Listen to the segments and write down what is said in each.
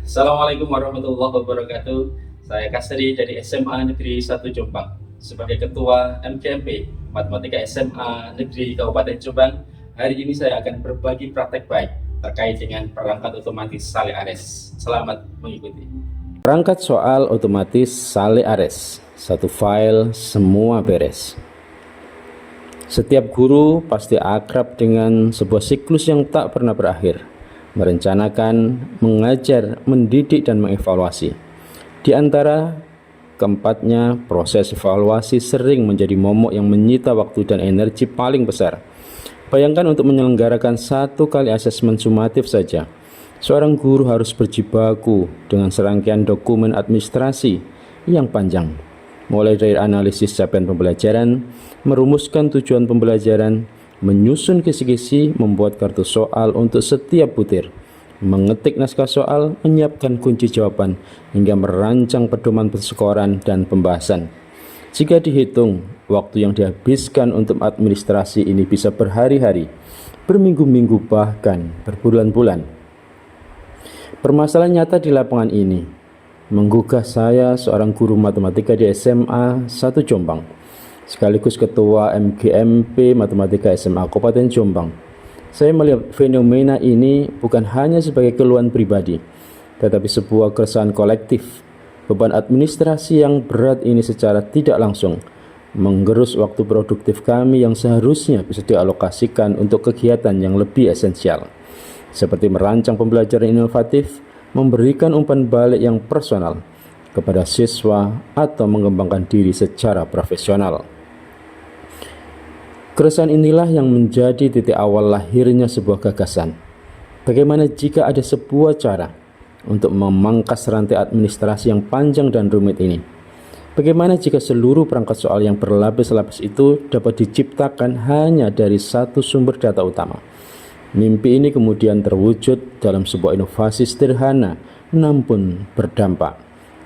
Assalamualaikum warahmatullahi wabarakatuh. Saya Kasri dari SMA Negeri 1 Jombang. Sebagai Ketua MGMP Matematika SMA Negeri Kabupaten Jombang, hari ini saya akan berbagi praktek baik terkait dengan perangkat otomatis Sale Ares. Selamat mengikuti. Perangkat soal otomatis Sale Ares, satu file, semua beres. Setiap guru pasti akrab dengan sebuah siklus yang tak pernah berakhir. Merencanakan, mengajar, mendidik, dan mengevaluasi. Di antara keempatnya, proses evaluasi sering menjadi momok yang menyita waktu dan energi paling besar. Bayangkan untuk menyelenggarakan satu kali asesmen sumatif saja, seorang guru harus berjibaku dengan serangkaian dokumen administrasi yang panjang, mulai dari analisis capaian pembelajaran, merumuskan tujuan pembelajaran, menyusun kisi-kisi, membuat kartu soal untuk setiap butir, mengetik naskah soal, menyiapkan kunci jawaban, hingga merancang pedoman persekoran dan pembahasan. Jika dihitung, waktu yang dihabiskan untuk administrasi ini bisa berhari-hari, berminggu-minggu, bahkan berbulan-bulan. Permasalahan nyata di lapangan ini menggugah saya, seorang guru matematika di SMA 1 Jombang, sekaligus Ketua MGMP Matematika SMA Kabupaten Jombang. Saya melihat fenomena ini bukan hanya sebagai keluhan pribadi, tetapi sebuah keresahan kolektif. Beban administrasi yang berat ini secara tidak langsung menggerus waktu produktif kami yang seharusnya bisa dialokasikan untuk kegiatan yang lebih esensial, seperti merancang pembelajaran inovatif, memberikan umpan balik yang personal kepada siswa, atau mengembangkan diri secara profesional. Keresahan inilah yang menjadi titik awal lahirnya sebuah gagasan. Bagaimana jika ada sebuah cara untuk memangkas rantai administrasi yang panjang dan rumit ini? Bagaimana jika seluruh perangkat soal yang berlapis-lapis itu dapat diciptakan hanya dari satu sumber data utama? Mimpi ini kemudian terwujud dalam sebuah inovasi sederhana namun berdampak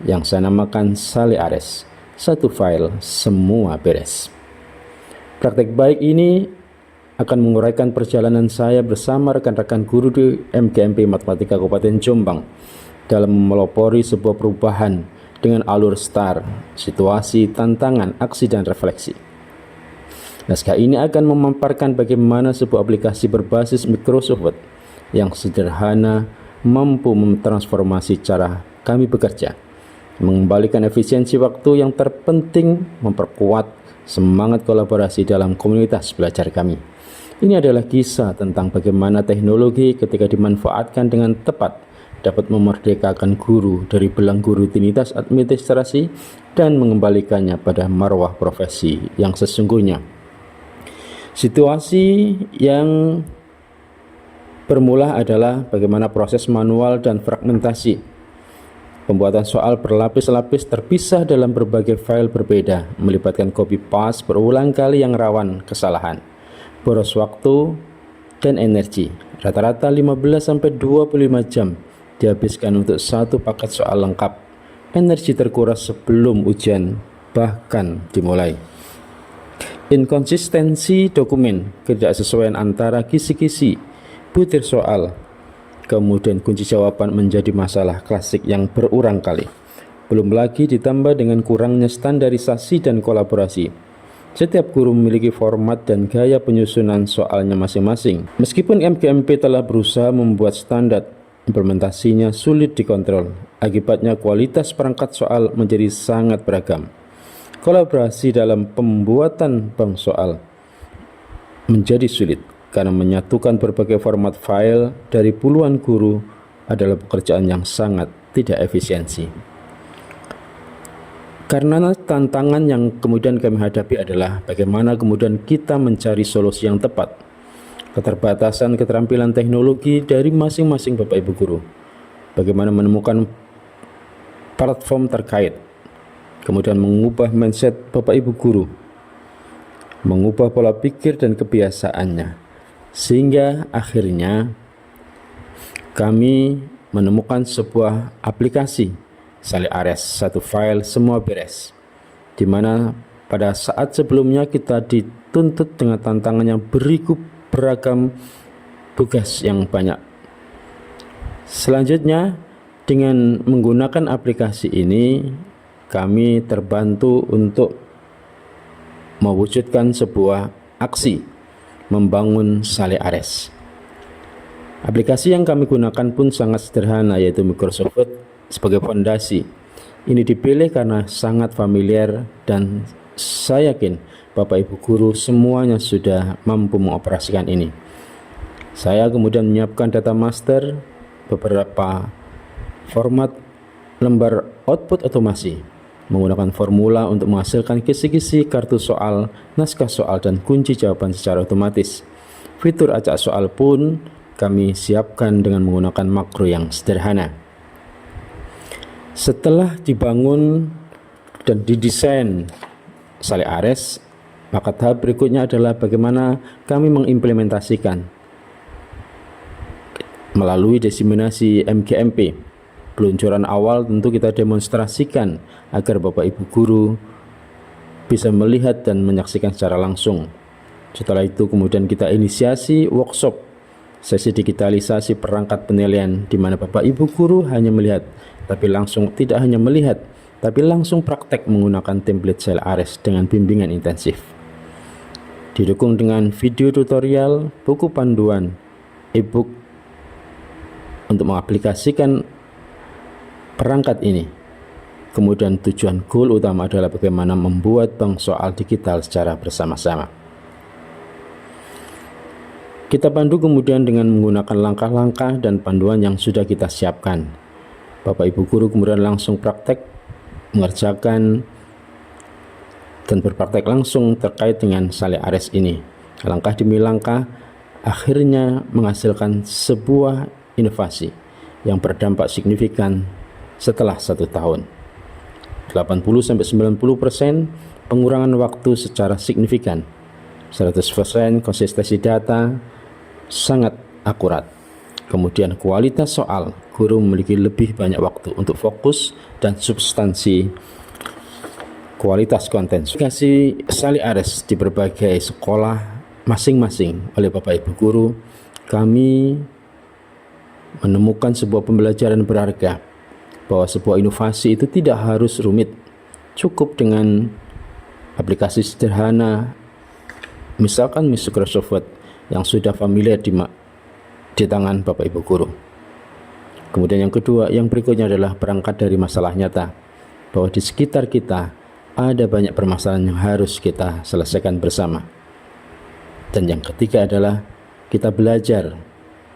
yang saya namakan Sale Ares, satu file, semua beres. Praktek baik ini akan menguraikan perjalanan saya bersama rekan-rekan guru di MGMP Matematika Kabupaten Jombang dalam memelopori sebuah perubahan dengan alur STAR, situasi, tantangan, aksi, dan refleksi. Naskah ini akan memaparkan bagaimana sebuah aplikasi berbasis Microsoft Word yang sederhana mampu mentransformasi cara kami bekerja, mengembalikan efisiensi waktu yang terpenting, memperkuat semangat kolaborasi dalam komunitas belajar kami. Ini adalah kisah tentang bagaimana teknologi ketika dimanfaatkan dengan tepat dapat memerdekakan guru dari belenggu rutinitas administrasi dan mengembalikannya pada marwah profesi yang sesungguhnya. Situasi yang bermula adalah bagaimana proses manual dan fragmentasi. Pembuatan soal berlapis-lapis terpisah dalam berbagai file berbeda, melibatkan copy paste berulang kali yang rawan kesalahan, boros waktu dan energi. Rata-rata 15-25 jam dihabiskan untuk satu paket soal lengkap. Energi terkuras sebelum ujian bahkan dimulai. Inkonsistensi dokumen, ketidaksesuaian antara kisi-kisi, butir soal, kemudian kunci jawaban menjadi masalah klasik yang berulang kali. Belum lagi ditambah dengan kurangnya standarisasi dan kolaborasi. Setiap guru memiliki format dan gaya penyusunan soalnya masing-masing. Meskipun MGMP telah berusaha membuat standar, implementasinya sulit dikontrol. Akibatnya kualitas perangkat soal menjadi sangat beragam. Kolaborasi dalam pembuatan bank soal menjadi sulit, karena menyatukan berbagai format file dari puluhan guru adalah pekerjaan yang sangat tidak efisiensi. Karena tantangan yang kemudian kami hadapi adalah bagaimana kemudian kita mencari solusi yang tepat. Keterbatasan keterampilan teknologi dari masing-masing Bapak Ibu guru. Bagaimana menemukan platform terkait. Kemudian mengubah mindset Bapak Ibu guru. Mengubah pola pikir dan kebiasaannya. Sehingga akhirnya kami menemukan sebuah aplikasi Sale Ares, satu file, semua beres, di mana pada saat sebelumnya kita dituntut dengan tantangan yang beragam, tugas yang banyak. Selanjutnya Dengan menggunakan aplikasi ini, kami terbantu untuk mewujudkan sebuah aksi membangun Sale Ares. Aplikasi yang kami gunakan pun sangat sederhana, yaitu Microsoft Word sebagai fondasi. Ini dipilih karena sangat familiar dan saya yakin Bapak Ibu guru semuanya sudah mampu mengoperasikan ini. Saya kemudian menyiapkan data master, beberapa format lembar output otomasi, menggunakan formula untuk menghasilkan kisi-kisi kartu soal, naskah soal, dan kunci jawaban secara otomatis. Fitur acak soal pun kami siapkan dengan menggunakan makro yang sederhana. Setelah dibangun dan didesain Sale Ares, maka tahap berikutnya adalah bagaimana kami mengimplementasikan melalui diseminasi MGMP. Peluncuran awal tentu kita demonstrasikan agar Bapak Ibu guru bisa melihat dan menyaksikan secara langsung. Setelah itu kemudian kita inisiasi workshop sesi digitalisasi perangkat penilaian, di mana Bapak Ibu guru hanya melihat, tapi langsung tidak hanya melihat, tapi langsung praktek menggunakan template Sale Ares dengan bimbingan intensif. Didukung dengan video tutorial, buku panduan, e-book untuk mengaplikasikan perangkat ini. Kemudian tujuan goal utama adalah bagaimana membuat bank soal digital secara bersama-sama. Kita pandu kemudian dengan menggunakan langkah-langkah dan panduan yang sudah kita siapkan. Bapak Ibu guru kemudian langsung praktek mengerjakan dan berpraktek langsung terkait dengan Sale Ares ini. Langkah demi langkah akhirnya menghasilkan sebuah inovasi yang berdampak signifikan setelah 1 tahun. 80-90% pengurangan waktu secara signifikan, 100% konsistensi data sangat akurat. Kemudian kualitas soal, guru memiliki lebih banyak waktu untuk fokus dan substansi kualitas konten. Aplikasi Sale Ares di berbagai sekolah masing-masing oleh Bapak Ibu guru, kami menemukan sebuah pembelajaran berharga bahwa sebuah inovasi itu tidak harus rumit, cukup dengan aplikasi sederhana, misalkan Microsoft Word yang sudah familiar di tangan Bapak Ibu guru. Kemudian yang kedua, yang berikutnya adalah berangkat dari masalah nyata, bahwa di sekitar kita ada banyak permasalahan yang harus kita selesaikan bersama. Dan yang ketiga adalah kita belajar.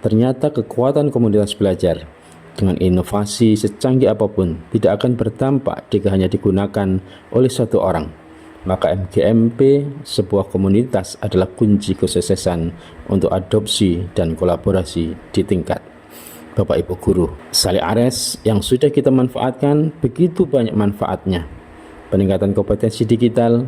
Ternyata kekuatan komunitas belajar dengan inovasi secanggih apapun tidak akan berdampak jika hanya digunakan oleh satu orang. Maka MGMP, sebuah komunitas, adalah kunci kesuksesan untuk adopsi dan kolaborasi di tingkat Bapak Ibu guru. Sale Ares yang sudah kita manfaatkan begitu banyak manfaatnya. Peningkatan kompetensi digital,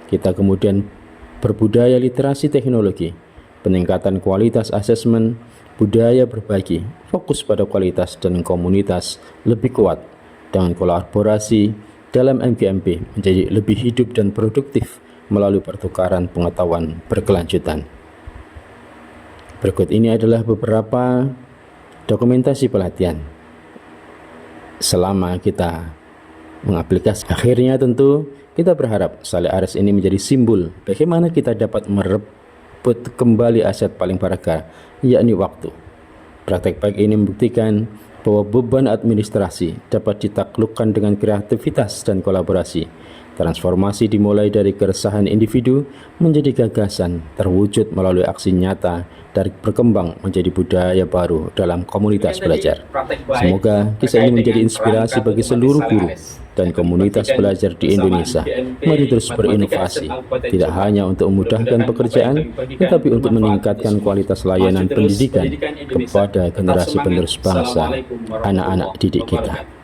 kita kemudian berbudaya literasi teknologi, peningkatan kualitas asesmen, budaya berbagi, fokus pada kualitas dan komunitas lebih kuat dengan kolaborasi dalam MGMP menjadi lebih hidup dan produktif melalui pertukaran pengetahuan berkelanjutan. Berikut ini adalah beberapa dokumentasi pelatihan selama kita mengaplikasikan. Akhirnya tentu kita berharap Sale Ares ini menjadi simbol bagaimana kita dapat merebut kembali aset paling berharga, yakni waktu. Praktek baik ini membuktikan bahwa beban administrasi dapat ditaklukkan dengan kreativitas dan kolaborasi. Transformasi dimulai dari keresahan individu menjadi gagasan, terwujud melalui aksi nyata, dan berkembang menjadi budaya baru dalam komunitas belajar. Semoga kisah ini menjadi inspirasi bagi seluruh guru dan komunitas belajar di Indonesia. Mari terus berinovasi, tidak hanya untuk memudahkan pekerjaan, tetapi untuk meningkatkan kualitas layanan pendidikan kepada generasi penerus bangsa, anak-anak didik kita.